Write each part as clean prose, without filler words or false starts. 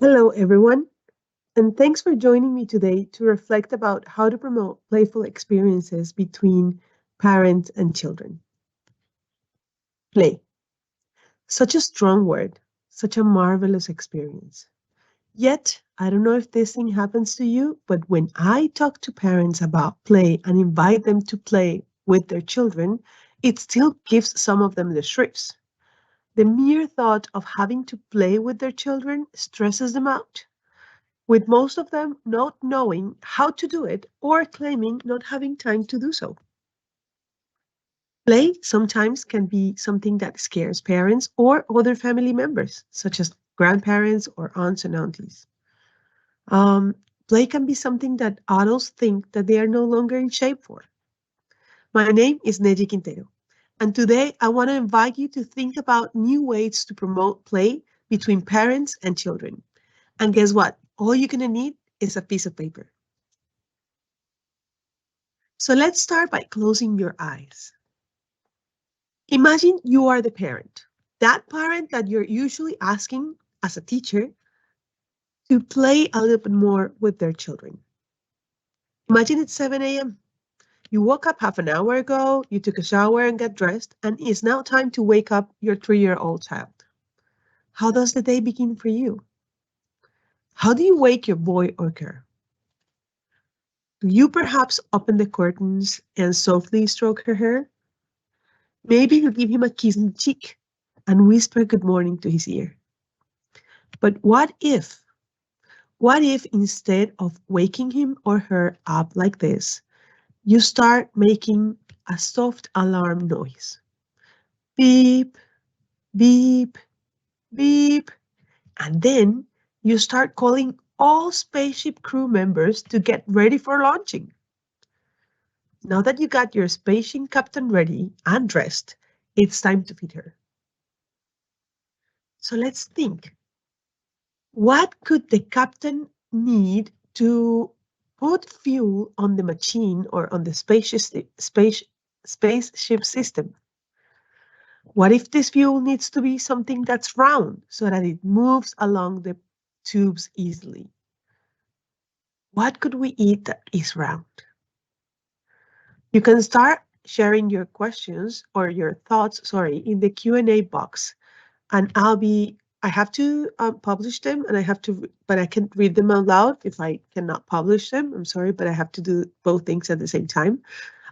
Hello, everyone, and thanks for joining me today to reflect about how to promote playful experiences between parents and children. Play. Such a strong word, such a marvelous experience. Yet, I don't know if this thing happens to you, but when I talk to parents about play and invite them to play with their children, it still gives some of them the shrieks. The mere thought of having to play with their children stresses them out, with most of them not knowing how to do it or claiming not having time to do so. Play sometimes can be something that scares parents or other family members, such as grandparents or aunts and aunties. Um, Play can be something that adults think that they are no longer in shape for. My name is Nehyi Quintero, and today I want to invite you to think about new ways to promote play between parents and children. And guess what? All you're going to need is a piece of paper. So let's start by closing your eyes. Imagine you are the parent, that parent that you're usually asking as a teacher to play a little bit more with their children. Imagine it's 7 a.m. You woke up half an hour ago, you took a shower and got dressed, and it's now time to wake up your 3-year-old child. How does the day begin for you? How do you wake your boy or girl? Do you perhaps open the curtains and softly stroke her hair? Maybe you give him a kiss on the cheek and whisper good morning to his ear. But what if instead of waking him or her up like this, you start making a soft alarm noise? Beep, beep, beep. And then you start calling all spaceship crew members to get ready for launching. Now that you got your spaceship captain ready and dressed, it's time to feed her. So let's think. What could the captain need to put fuel on the machine or on the spaceship system? What if this fuel needs to be something that's round so that it moves along the tubes easily? What could we eat that is round? You can start sharing your questions or your thoughts, in the Q&A box, and I have to publish them, and but I can read them out loud if I cannot publish them. I'm sorry, but I have to do both things at the same time.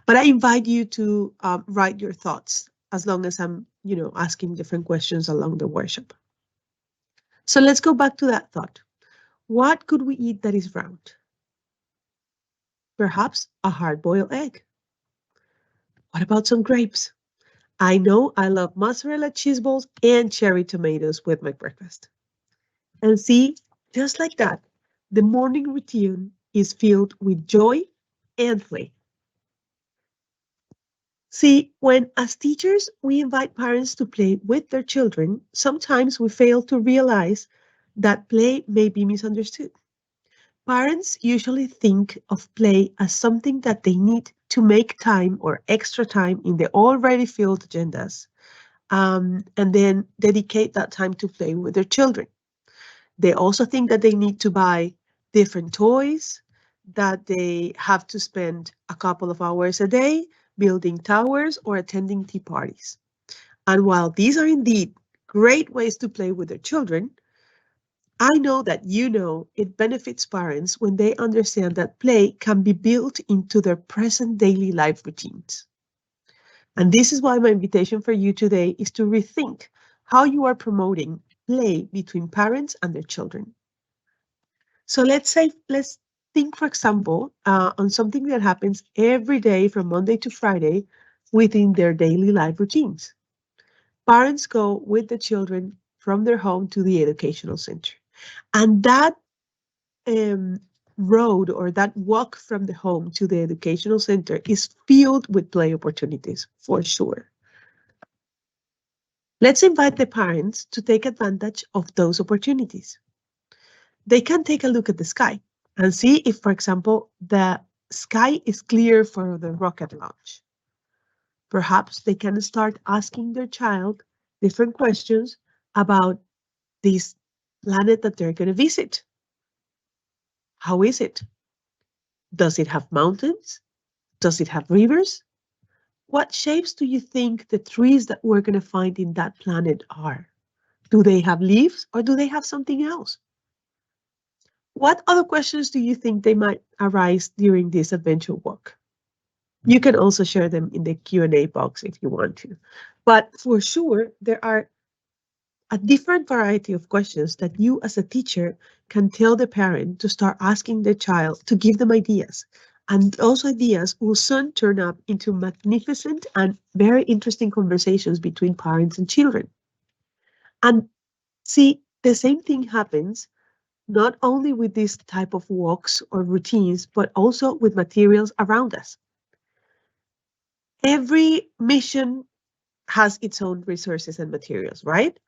But I invite you to write your thoughts as long as I'm, asking different questions along the workshop. So let's go back to that thought. What could we eat that is round? Perhaps a hard-boiled egg. What about some grapes? I know I love mozzarella cheese balls and cherry tomatoes with my breakfast. And see, just like that, the morning routine is filled with joy and play. See, when as teachers we invite parents to play with their children, sometimes we fail to realize that play may be misunderstood. Parents usually think of play as something that they need to make time or extra time in the already filled agendas, and then dedicate that time to play with their children. They also think that they need to buy different toys, that they have to spend a couple of hours a day building towers or attending tea parties. And while these are indeed great ways to play with their children, I know that it benefits parents when they understand that play can be built into their present daily life routines. And this is why my invitation for you today is to rethink how you are promoting play between parents and their children. So let's think, for example, on something that happens every day from Monday to Friday within their daily life routines. Parents go with the children from their home to the educational center. And that um, road or that walk from the home to the educational center is filled with play opportunities, for sure. Let's invite the parents to take advantage of those opportunities. They can take a look at the sky and see if, for example, the sky is clear for the rocket launch. Perhaps they can start asking their child different questions about this planet that they're going to visit. How is it? Does it have mountains? Does it have rivers? What shapes do you think the trees that we're going to find in that planet are? Do they have leaves or do they have something else? What other questions do you think they might arise during this adventure walk? You can also share them in the Q&A box if you want to. But for sure, there are a different variety of questions that you as a teacher can tell the parent to start asking the child to give them ideas. And those ideas will soon turn up into magnificent and very interesting conversations between parents and children. And see, the same thing happens not only with this type of walks or routines, but also with materials around us. Every mission has its own resources and materials, right?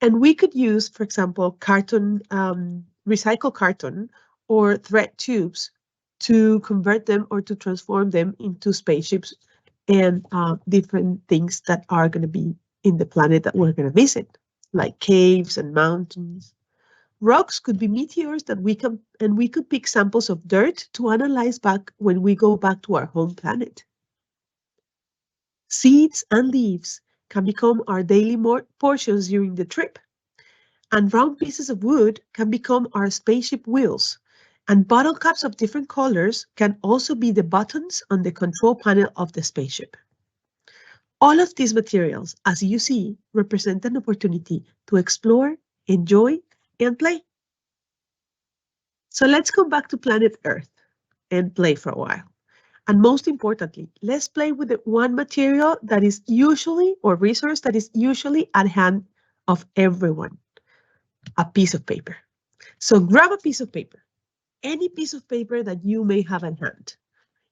And we could use, for example, carton, recycle carton or thread tubes to convert them or to transform them into spaceships and different things that are going to be in the planet that we're going to visit, like caves and mountains. Rocks could be meteors that we could pick samples of dirt to analyze back when we go back to our home planet. Seeds and leaves can become our daily portions during the trip. And round pieces of wood can become our spaceship wheels. And bottle caps of different colors can also be the buttons on the control panel of the spaceship. All of these materials, as you see, represent an opportunity to explore, enjoy, and play. So let's go back to planet Earth and play for a while. And most importantly, let's play with the one material that is usually, or resource that is usually at hand of everyone, a piece of paper. So grab a piece of paper, any piece of paper that you may have at hand.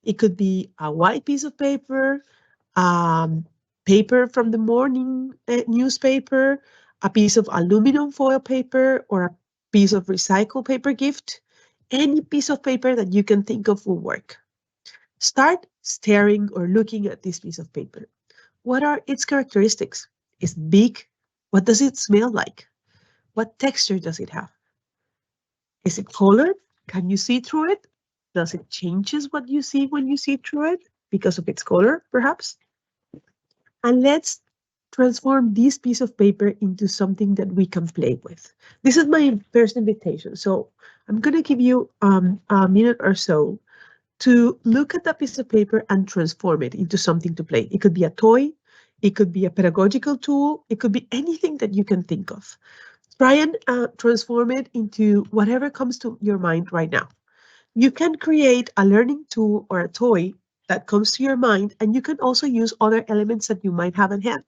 It could be a white piece of paper, paper from the morning newspaper, a piece of aluminum foil paper, or a piece of recycled paper gift. Any piece of paper that you can think of will work. Start staring or looking at this piece of paper. What are its characteristics? Is it big? What does it smell like? What texture does it have? Is it colored? Can you see through it? Does it changes what you see when you see through it because of its color, perhaps? And let's transform this piece of paper into something that we can play with. This is my first invitation. So I'm going to give you a minute or so to look at that piece of paper and transform it into something to play. It could be a toy. It could be a pedagogical tool. It could be anything that you can think of. Try and transform it into whatever comes to your mind right now. You can create a learning tool or a toy that comes to your mind, and you can also use other elements that you might have in hand.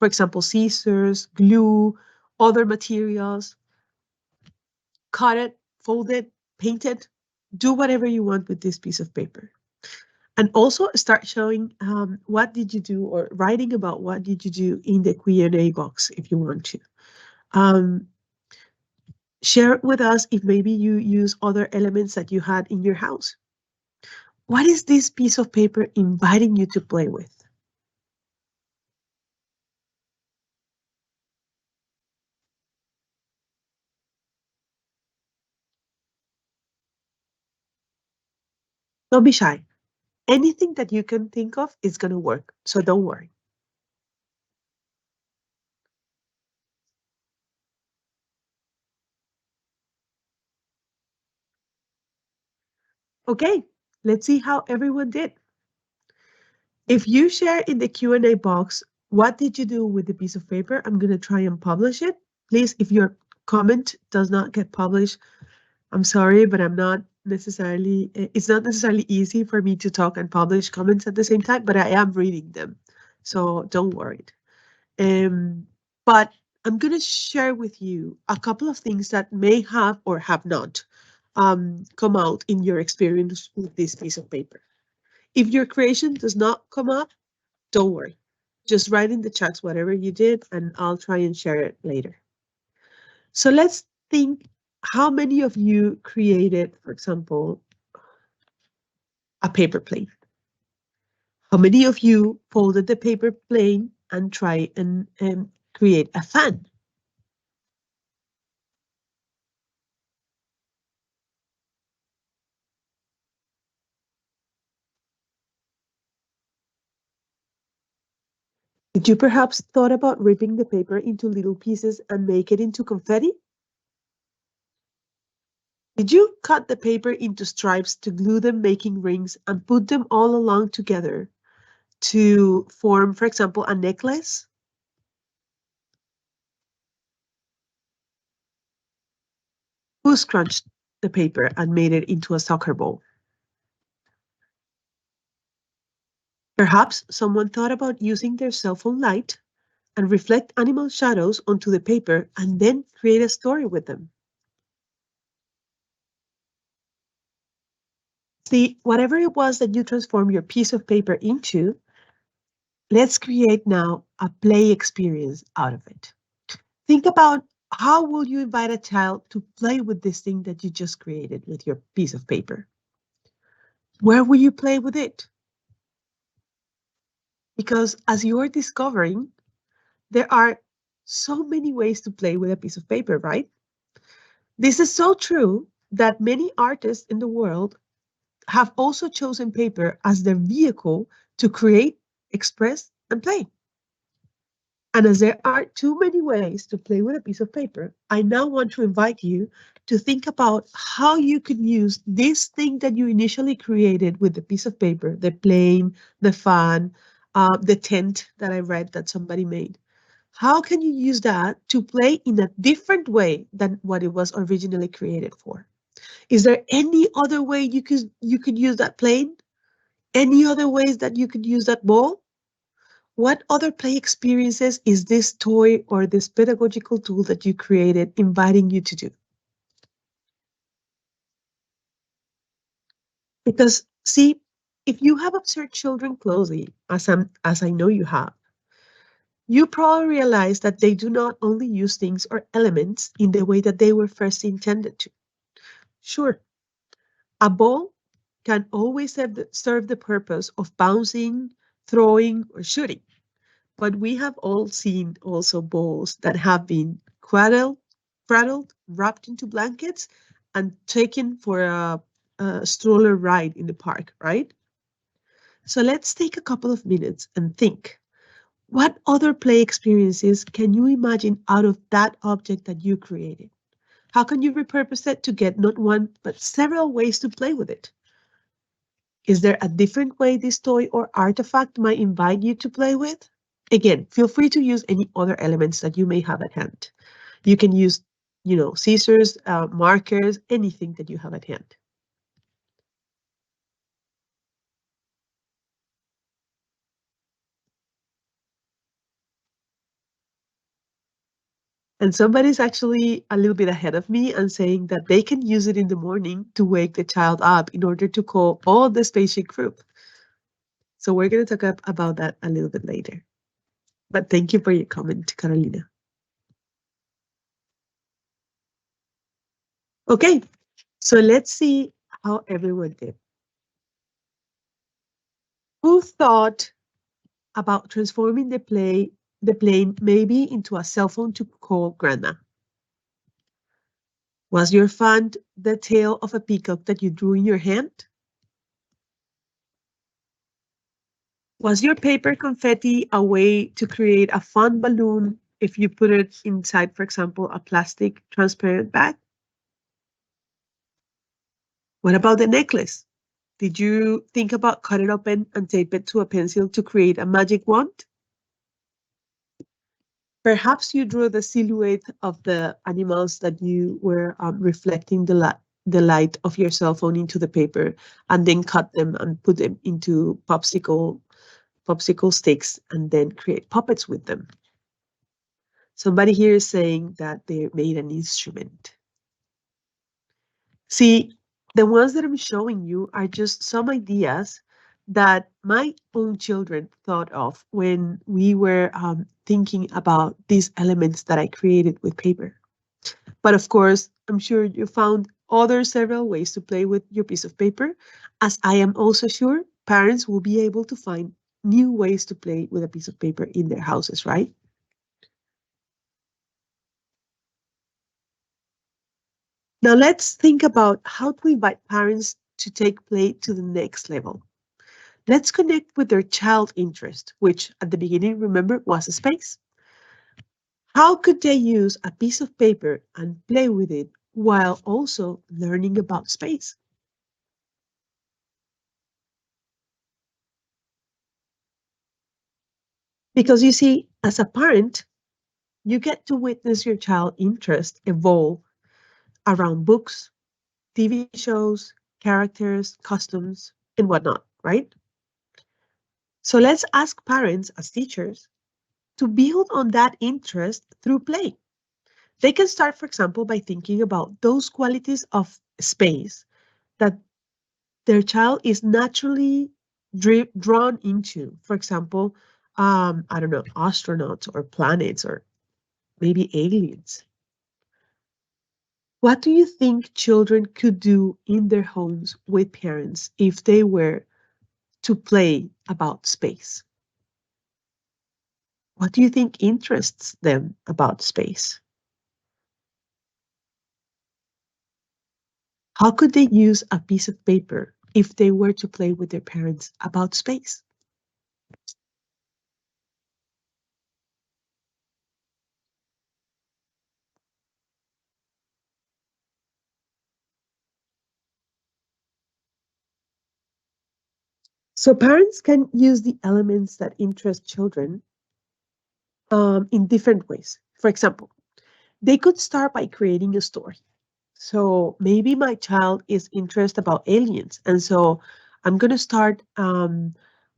For example, scissors, glue, other materials. Cut it, fold it, paint it, do whatever you want with this piece of paper. And also start showing what did you do or writing about what did you do in the Q&A box if you want to. Share with us if maybe you use other elements that you had in your house. What is this piece of paper inviting you to play with? Don't be shy. Anything that you can think of is going to work, so don't worry. Okay, let's see how everyone did. If you share in the Q&A box, what did you do with the piece of paper? I'm going to try and publish it. Please, if your comment does not get published, I'm sorry, but it's not necessarily easy for me to talk and publish comments at the same time, but I am reading them. So don't worry. But I'm going to share with you a couple of things that may have or have not come out in your experience with this piece of paper. If your creation does not come up, don't worry. Just write in the chats whatever you did, and I'll try and share it later. So let's think how many of you created, for example, a paper plane? How many of you folded the paper plane and try and create a fan? Did you perhaps thought about ripping the paper into little pieces and make it into confetti? Did you cut the paper into stripes to glue them, making rings, and put them all along together to form, for example, a necklace? Who scrunched the paper and made it into a soccer ball? Perhaps someone thought about using their cell phone light and reflect animal shadows onto the paper and then create a story with them. See, whatever it was that you transform your piece of paper into, let's create now a play experience out of it. Think about how will you invite a child to play with this thing that you just created with your piece of paper? Where will you play with it? Because as you're discovering, there are so many ways to play with a piece of paper, right? This is so true that many artists in the world have also chosen paper as their vehicle to create, express, and play. And as there are too many ways to play with a piece of paper, I now want to invite you to think about how you could use this thing that you initially created with the piece of paper, the plane, the fan, the tent that I read that somebody made. How can you use that to play in a different way than what it was originally created for? Is there any other way you could use that plane? Any other ways that you could use that ball? What other play experiences is this toy or this pedagogical tool that you created inviting you to do? Because see, if you have observed children closely, as I know you have, you probably realize that they do not only use things or elements in the way that they were first intended to. Sure, a ball can always serve the purpose of bouncing, throwing, or shooting. But we have all seen also balls that have been cradled, wrapped into blankets, and taken for a stroller ride in the park, right? So let's take a couple of minutes and think. What other play experiences can you imagine out of that object that you created? How can you repurpose it to get not one, but several ways to play with it? Is there a different way this toy or artifact might invite you to play with? Again, feel free to use any other elements that you may have at hand. You can use, scissors, markers, anything that you have at hand. And somebody's actually a little bit ahead of me and saying that they can use it in the morning to wake the child up in order to call all the spaceship group. So we're going to talk about that a little bit later. But thank you for your comment, Carolina. Okay, so let's see how everyone did. Who thought about transforming the plane maybe into a cell phone to call grandma? Was your fun the tail of a peacock that you drew in your hand? Was your paper confetti a way to create a fun balloon if you put it inside, for example, a plastic transparent bag? What about the necklace? Did you think about cut it open and tape it to a pencil to create a magic wand? Perhaps you drew the silhouette of the animals that you were reflecting the light of your cell phone into the paper and then cut them and put them into popsicle sticks and then create puppets with them. Somebody here is saying that they made an instrument. See, the ones that I'm showing you are just some ideas that my own children thought of when we were thinking about these elements that I created with paper. But of course, I'm sure you found other several ways to play with your piece of paper, as I am also sure parents will be able to find new ways to play with a piece of paper in their houses, right? Now let's think about how to invite parents to take play to the next level. Let's connect with their child interest, which at the beginning, remember, was a space. How could they use a piece of paper and play with it while also learning about space? Because you see, as a parent, you get to witness your child interest evolve around books, TV shows, characters, customs, and whatnot, right? So let's ask parents as teachers to build on that interest through play. They can start, for example, by thinking about those qualities of space that their child is naturally drawn into. For example, I don't know, astronauts or planets or maybe aliens. What do you think children could do in their homes with parents if they were to play about space? What do you think interests them about space? How could they use a piece of paper if they were to play with their parents about space? So parents can use the elements that interest children in different ways. For example, they could start by creating a story. So maybe my child is interested about aliens, and so I'm going to start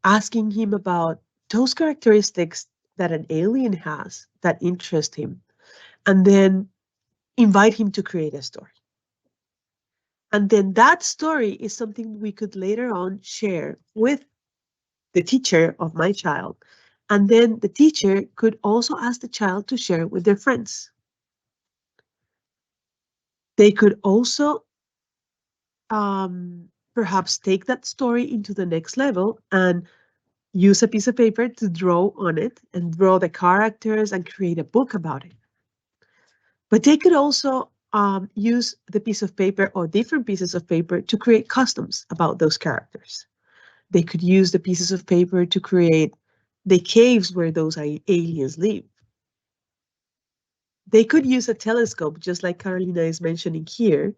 asking him about those characteristics that an alien has that interest him, and then invite him to create a story. And then that story is something we could later on share with the teacher of my child. And then the teacher could also ask the child to share with their friends. They could also perhaps take that story into the next level and use a piece of paper to draw on it and draw the characters and create a book about it. But they could also use the piece of paper or different pieces of paper to create customs about those characters. They could use the pieces of paper to create the caves where those aliens live. They could use a telescope, just like Carolina is mentioning here,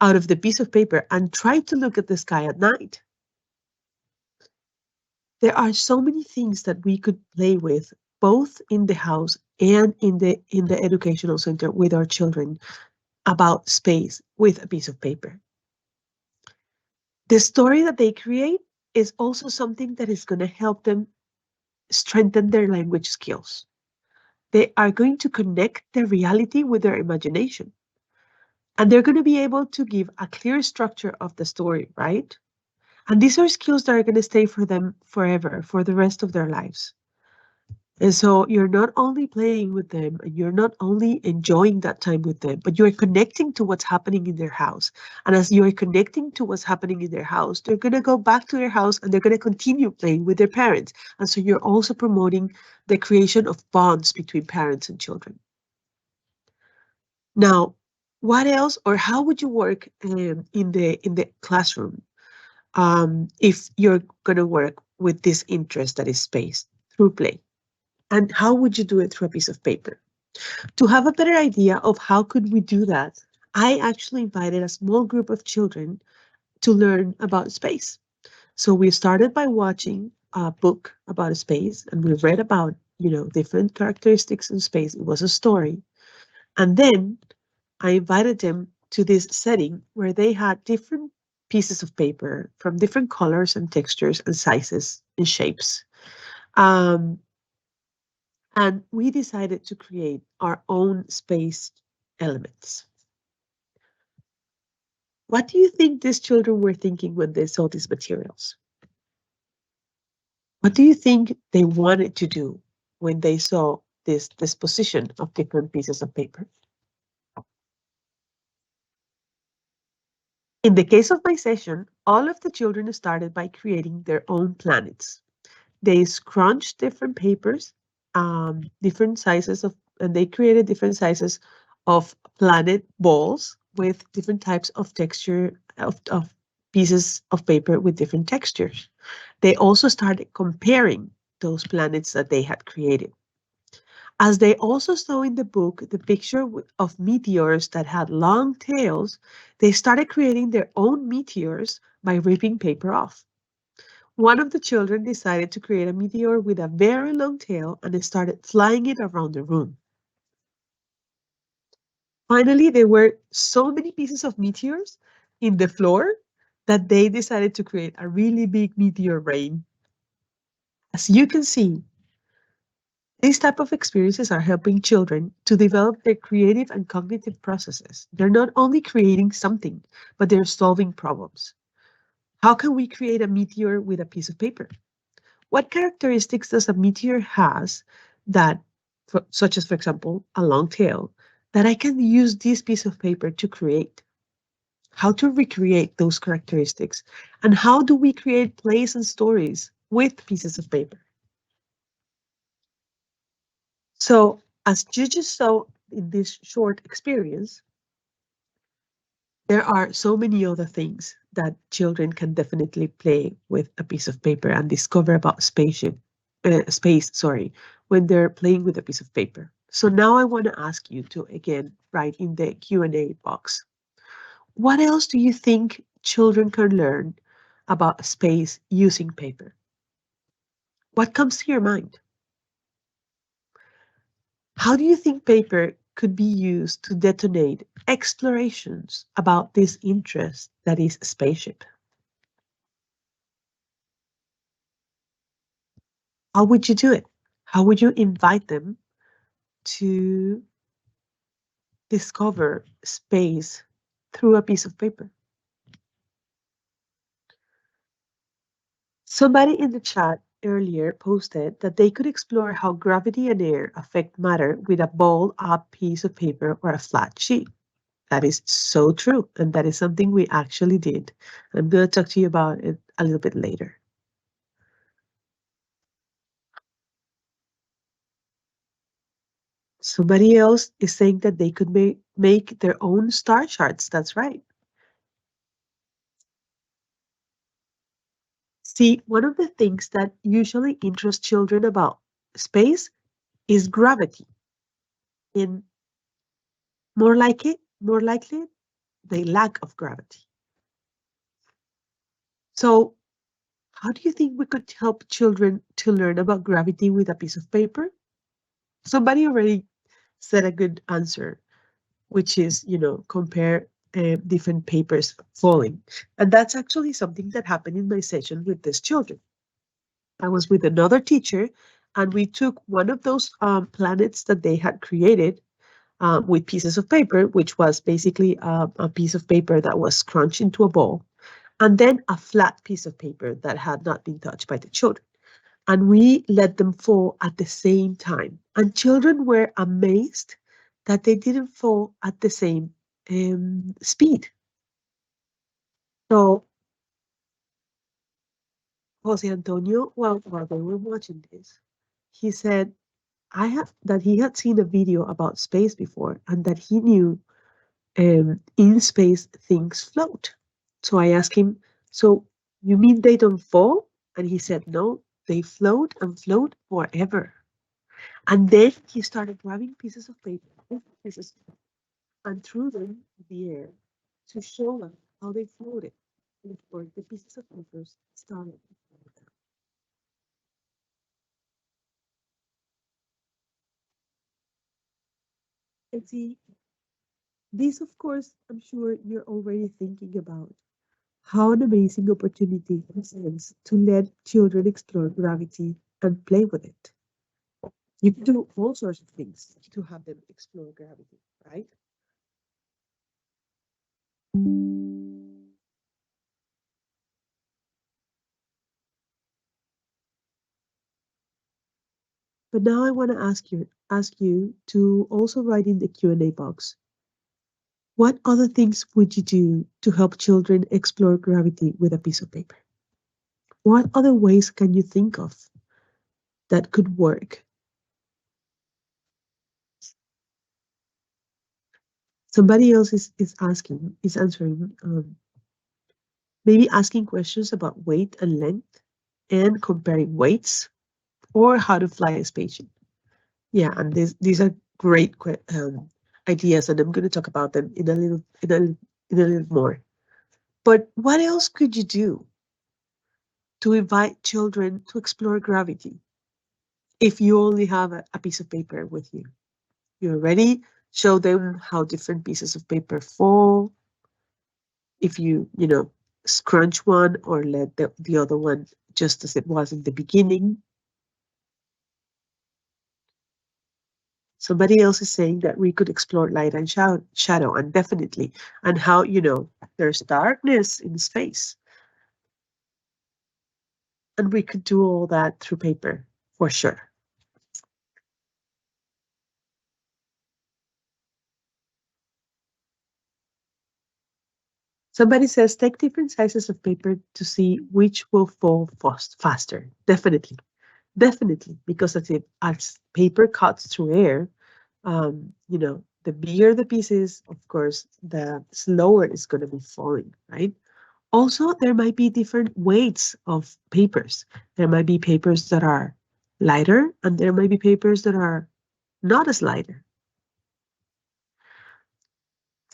out of the piece of paper and try to look at the sky at night. There are so many things that we could play with, both in the house and in the educational center with our children about space with a piece of paper. The story that they create is also something that is going to help them strengthen their language skills. They are going to connect their reality with their imagination. And they're going to be able to give a clear structure of the story, right? And these are skills that are going to stay for them forever, for the rest of their lives. And so you're not only playing with them and you're not only enjoying that time with them, but you're connecting to what's happening in their house. And as you're connecting to what's happening in their house, they're going to go back to their house and they're going to continue playing with their parents. And so you're also promoting the creation of bonds between parents and children. Now, what else or how would you work in the classroom if you're going to work with this interest that is space through play? And how would you do it through a piece of paper? To have a better idea of how could we do that, I actually invited a small group of children to learn about space. So we started by watching a book about space, and we read about, different characteristics in space. It was a story. And then I invited them to this setting where they had different pieces of paper from different colors and textures and sizes and shapes. Um, And we decided to create our own space elements. What do you think these children were thinking when they saw these materials? What do you think they wanted to do when they saw this disposition of different pieces of paper? In the case of my session, all of the children started by creating their own planets. They scrunched different papers, different sizes of, and they created different sizes of planet balls with different types of texture of pieces of paper with different textures. They also started comparing those planets that they had created. As they also saw in the book the picture of meteors that had long tails, they started creating their own meteors by ripping paper off. One of the children decided to create a meteor with a very long tail and they started flying it around the room. Finally, there were so many pieces of meteors in the floor that they decided to create a really big meteor rain. As you can see, these type of experiences are helping children to develop their creative and cognitive processes. They're not only creating something, but they're solving problems. How can we create a meteor with a piece of paper? What characteristics does a meteor has that, such as, for example, a long tail, that I can use this piece of paper to create? How to recreate those characteristics? And how do we create plays and stories with pieces of paper? So, as you just saw in this short experience, there are so many other things that children can definitely play with a piece of paper and discover about space, when they're playing with a piece of paper. So now I want to ask you to again write in the Q&A box. What else do you think children can learn about space using paper? What comes to your mind? How do you think paper could be used to detonate explorations about this interest that is spaceship? How would you do it? How would you invite them to discover space through a piece of paper? Somebody in the chat earlier posted that they could explore how gravity and air affect matter with a balled up piece of paper or a flat sheet. That is so true, and that is something we actually did. I'm going to talk to you about it a little bit later. Somebody else is saying that they could make their own star charts. That's right. See, one of the things that usually interests children about space is gravity. In more likely, the lack of gravity. So, how do you think we could help children to learn about gravity with a piece of paper? Somebody already said a good answer, which is, compare different papers falling. And that's actually something that happened in my session with these children. I was with another teacher, and we took one of those planets that they had created with pieces of paper, which was basically a piece of paper that was scrunched into a ball, and then a flat piece of paper that had not been touched by the children. And we let them fall at the same time. And children were amazed that they didn't fall at the same speed. So Jose Antonio, while they were watching this, he said that he had seen a video about space before and that he knew in space things float. So I asked him, so you mean they don't fall? And he said, no, they float and float forever. And then he started grabbing pieces of paper, pieces, and threw them in the air to show us how they floated before the pieces of paper started. And see, this, of course, I'm sure you're already thinking about how an amazing opportunity it presents to let children explore gravity and play with it. You can do all sorts of things to have them explore gravity, right? But now I want to ask you to also write in the Q&A box. What other things would you do to help children explore gravity with a piece of paper? What other ways can you think of that could work? Somebody else is answering. Maybe asking questions about weight and length and comparing weights or how to fly a spaceship. Yeah, and these are great ideas, and I'm going to talk about them in a little more. But what else could you do to invite children to explore gravity if you only have a piece of paper with you? You already show them how different pieces of paper fall. If you scrunch one or let the other one just as it was in the beginning. Somebody else is saying that we could explore light and shadow, and definitely, and how there's darkness in space. And we could do all that through paper, for sure. Somebody says take different sizes of paper to see which will fall faster. Definitely, definitely, because as paper cuts through air, the bigger the pieces, of course, the slower it's going to be falling, right? Also, there might be different weights of papers. There might be papers that are lighter, and there might be papers that are not as lighter.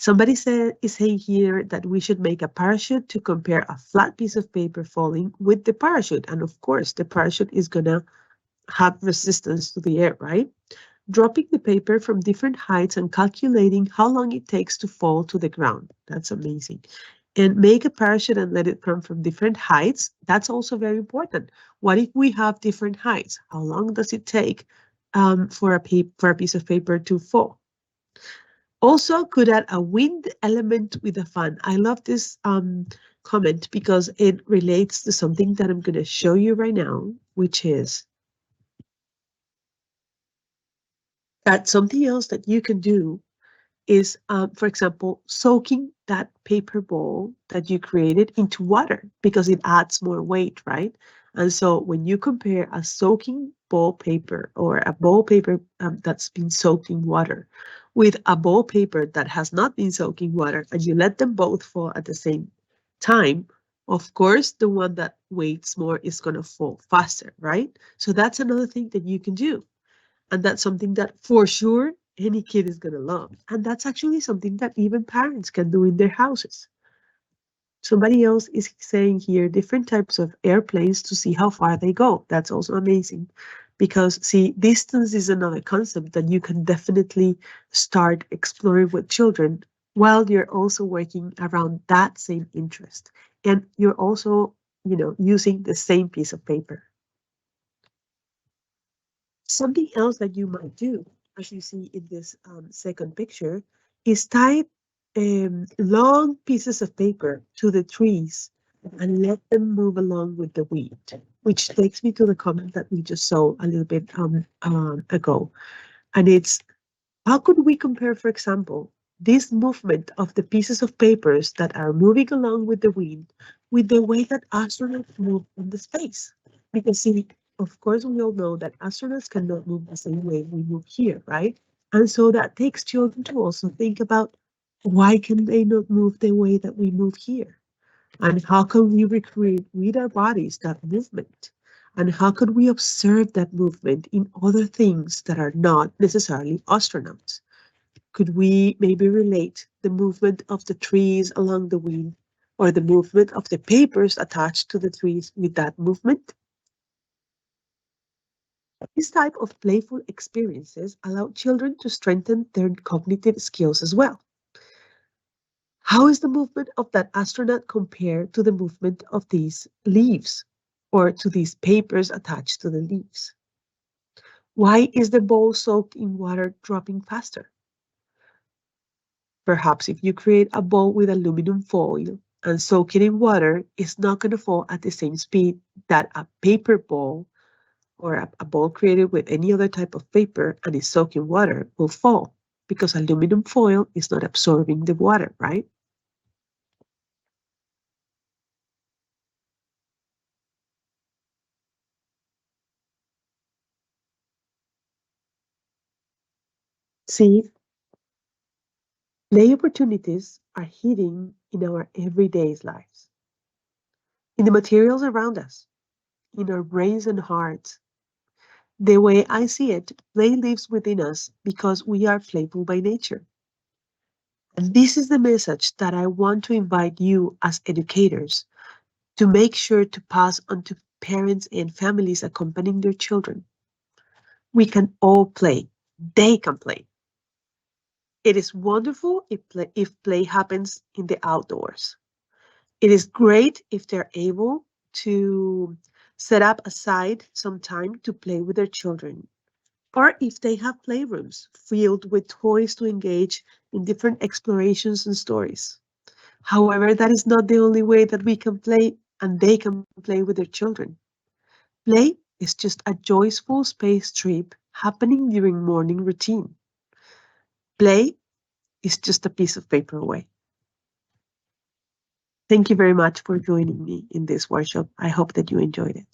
Somebody is saying here that we should make a parachute to compare a flat piece of paper falling with the parachute. And of course, the parachute is going to have resistance to the air, right? Dropping the paper from different heights and calculating how long it takes to fall to the ground. That's amazing. And make a parachute and let it come from different heights. That's also very important. What if we have different heights? How long does it take for a piece of paper to fall? Also, could add a wind element with a fan. I love this comment because it relates to something that I'm going to show you right now, which is that something else that you can do is, for example, soaking that paper ball that you created into water because it adds more weight, right? And so when you compare a soaking ball paper or a ball paper that's been soaked in water with a ball paper that has not been soaked in water, and you let them both fall at the same time, of course, the one that weighs more is going to fall faster, right? So that's another thing that you can do. And that's something that for sure any kid is going to love. And that's actually something that even parents can do in their houses. Somebody else is saying here different types of airplanes to see how far they go. That's also amazing because, see, distance is another concept that you can definitely start exploring with children while you're also working around that same interest. And you're also using the same piece of paper. Something else that you might do, as you see in this second picture, is tie long pieces of paper to the trees and let them move along with the wind, which takes me to the comment that we just saw a little bit ago. And it's how could we compare, for example, this movement of the pieces of papers that are moving along with the wind with the way that astronauts move in the space? Because, see, of course, we all know that astronauts cannot move the same way we move here, right? And so that takes children to also think about why can they not move the way that we move here? And how can we recreate with our bodies that movement? And how could we observe that movement in other things that are not necessarily astronauts? Could we maybe relate the movement of the trees along the wind or the movement of the papers attached to the trees with that movement? This type of playful experiences allow children to strengthen their cognitive skills as well. How is the movement of that astronaut compared to the movement of these leaves or to these papers attached to the leaves? Why is the ball soaked in water dropping faster? Perhaps if you create a ball with aluminum foil and soak it in water, it's not going to fall at the same speed that a paper ball or a ball created with any other type of paper and is soaked in water will fall because aluminum foil is not absorbing the water, right? See, play opportunities are hidden in our everyday lives. in the materials around us, in our brains and hearts. The way I see it, play lives within us because we are playful by nature. And this is the message that I want to invite you as educators to make sure to pass on to parents and families accompanying their children. We can all play. They can play. It is wonderful if play happens in the outdoors. It is great if they're able to set up aside some time to play with their children, or if they have playrooms filled with toys to engage in different explorations and stories. However, that is not the only way that we can play and they can play with their children. Play is just a joyful space trip happening during morning routine. Play is just a piece of paper away. Thank you very much for joining me in this workshop. I hope that you enjoyed it.